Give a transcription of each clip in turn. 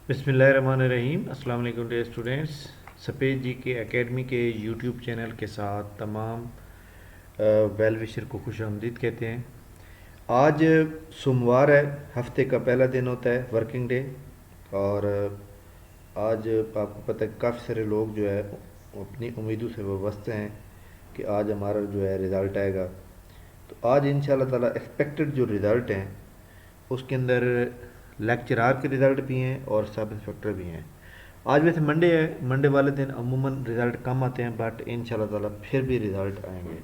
बिस्मिल्लाहिर्रहमानिर्रहीम। अस्सलाम वालेकुम डियर स्टूडेंट्स। सफ़ेद जी के एकेडमी के यूट्यूब चैनल के साथ तमाम वेल विशर को खुश आमदीद कहते हैं। आज सोमवार है, हफ्ते का पहला दिन होता है, वर्किंग डे। और आज आपको पता है काफ़ी सारे लोग जो है अपनी उम्मीदों से वाबस्ते हैं कि आज हमारा जो है रिज़ल्ट आएगा। तो आज इंशाल्लाह ताला एक्सपेक्टेड जो रिज़ल्ट हैं उसके अंदर लेक्चरार के रिज़ल्ट भी हैं और सब इंस्पेक्टर भी हैं। आज वैसे मंडे है, मंडे वाले दिन अमूमन रिज़ल्ट कम आते हैं, बट इंशाल्लाह ताला फिर भी रिज़ल्ट आएंगे।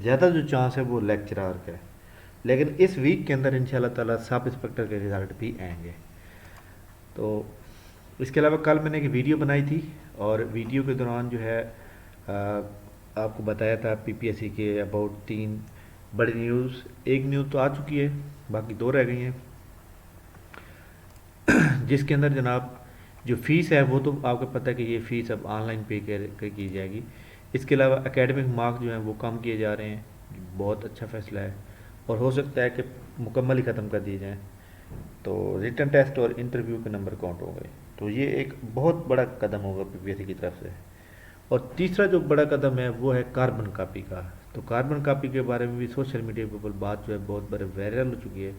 ज़्यादा जो चांस है वो लेक्चरार का है, लेकिन इस वीक के अंदर इंशाल्लाह ताला सब इंस्पेक्टर के रिज़ल्ट भी आएंगे। तो इसके अलावा कल मैंने एक वीडियो बनाई थी और वीडियो के दौरान जो है आपको बताया था पीपीएससी के अबाउट 3 बड़ी न्यूज़। एक न्यूज़ तो आ चुकी है, बाकी 2 रह गई हैं, जिसके अंदर जनाब जो फ़ीस है वो तो आपको पता है कि ये फ़ीस अब ऑनलाइन पे की जाएगी। इसके अलावा एकेडमिक मार्क्स जो हैं वो कम किए जा रहे हैं, बहुत अच्छा फ़ैसला है, और हो सकता है कि मुकम्मल ही ख़त्म कर दिए जाएँ। तो रिटन टेस्ट और इंटरव्यू के नंबर काउंट हो गए, तो ये एक बहुत बड़ा कदम होगा पीपीएससी की तरफ से। और तीसरा जो बड़ा कदम है वो है कार्बन कापी का। तो कार्बन कापी के बारे में भी सोशल मीडिया पर बात जो है बहुत बड़े वायरल हो चुकी है।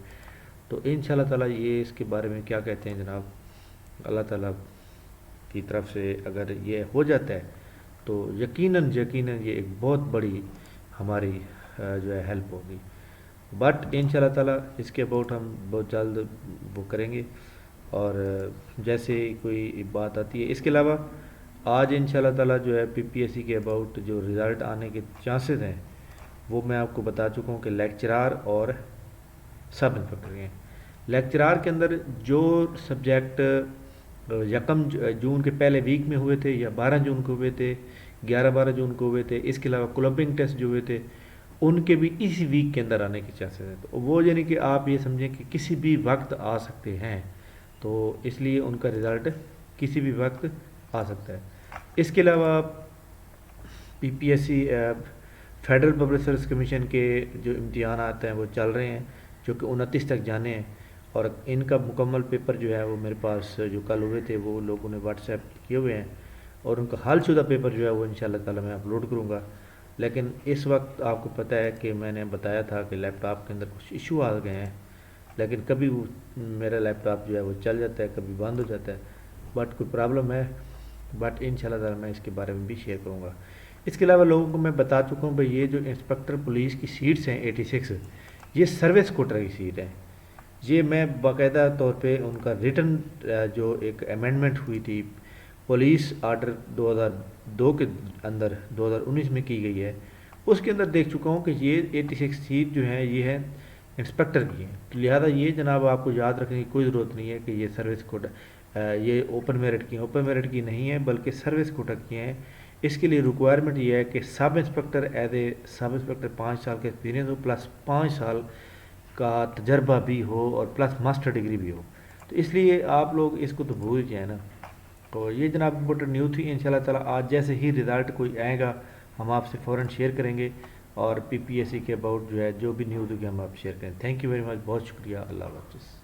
तो इंशाल्लाह ताला ये इसके बारे में क्या कहते हैं जनाब, अल्लाह ताला की तरफ से अगर ये हो जाता है तो यकीनन यकीनन ये एक बहुत बड़ी हमारी जो है हेल्प होगी। बट इंशाल्लाह ताला इसके अबाउट हम बहुत जल्द वो करेंगे, और जैसे कोई बात आती है। इसके अलावा आज इंशाल्लाह ताला जो है पीपीएससी के अबाउट जो रिज़ल्ट आने के चांसेस हैं वो मैं आपको बता चुका हूँ कि लेक्चरार और सब इंस्पेक्टर के हैं। लेक्चरार के अंदर जो सब्जेक्ट यकम जून के पहले वीक में हुए थे या 12 जून को हुए थे, 11-12 जून को हुए थे, इसके अलावा क्लबिंग टेस्ट जो हुए थे उनके भी इसी वीक के अंदर आने के चांसेस हैं। तो वो यानी कि आप ये समझें कि किसी भी वक्त आ सकते हैं, तो इसलिए उनका रिज़ल्ट किसी भी वक्त आ सकता है। इसके अलावा PPSC federal public service commission के जो इम्तिहान आते हैं वो चल रहे हैं, जो कि 29 तक जाने हैं, और इनका मुकम्मल पेपर जो है वो मेरे पास जो कल हुए थे वो लोगों ने व्हाट्सएप किए हुए हैं, और उनका हलशुदा पेपर जो है वो इंशाल्लाह ताला मैं अपलोड करूँगा। लेकिन इस वक्त आपको पता है कि मैंने बताया था कि लैपटॉप के अंदर कुछ इशू आ गए हैं, लेकिन कभी वो मेरा लैपटॉप जो है वो चल जाता है, कभी बंद हो जाता है, बट कोई प्रॉब्लम है, बट इंशाल्लाह ताला मैं इसके बारे में भी शेयर करूँगा। इसके अलावा लोगों को मैं बता चुका हूँ भाई ये जो इंस्पेक्टर पुलिस की सीट्स हैं 86, ये सर्विस कोटा की सीट है। ये मैं बाकायदा तौर पे उनका रिटर्न जो एक अमेंडमेंट हुई थी पुलिस आर्डर 2002 के अंदर 2019 में की गई है, उसके अंदर देख चुका हूँ कि ये 86 सीट जो है ये है इंस्पेक्टर की है। तो लिहाजा ये जनाब आपको याद रखने की कोई ज़रूरत नहीं है कि ये सर्विस कोटा ये ओपन मेरिट की हैं। ओपन मेरिट की नहीं है बल्कि सर्विस कोटा की हैं। इसके लिए रिक्वायरमेंट ये है कि sub inspector as a sub inspector 5 साल का एक्सपीरियंस हो, प्लस 5 साल का तजर्बा भी हो, और प्लस मास्टर डिग्री भी हो। तो इसलिए आप लोग इसको तो भूल जाए ना। तो ये जनाब इम्पोर्टेंट न्यूज़ थी। इंशाल्लाह ताला आज जैसे ही रिज़ल्ट कोई आएगा हम आपसे फ़ौरन शेयर करेंगे, और पीपीएससी के अबाउट जो है जो भी न्यूज़ होगी हम आप शेयर करें। थैंक यू वेरी मच, बहुत शुक्रिया, अल्लाह हाफ़िज़।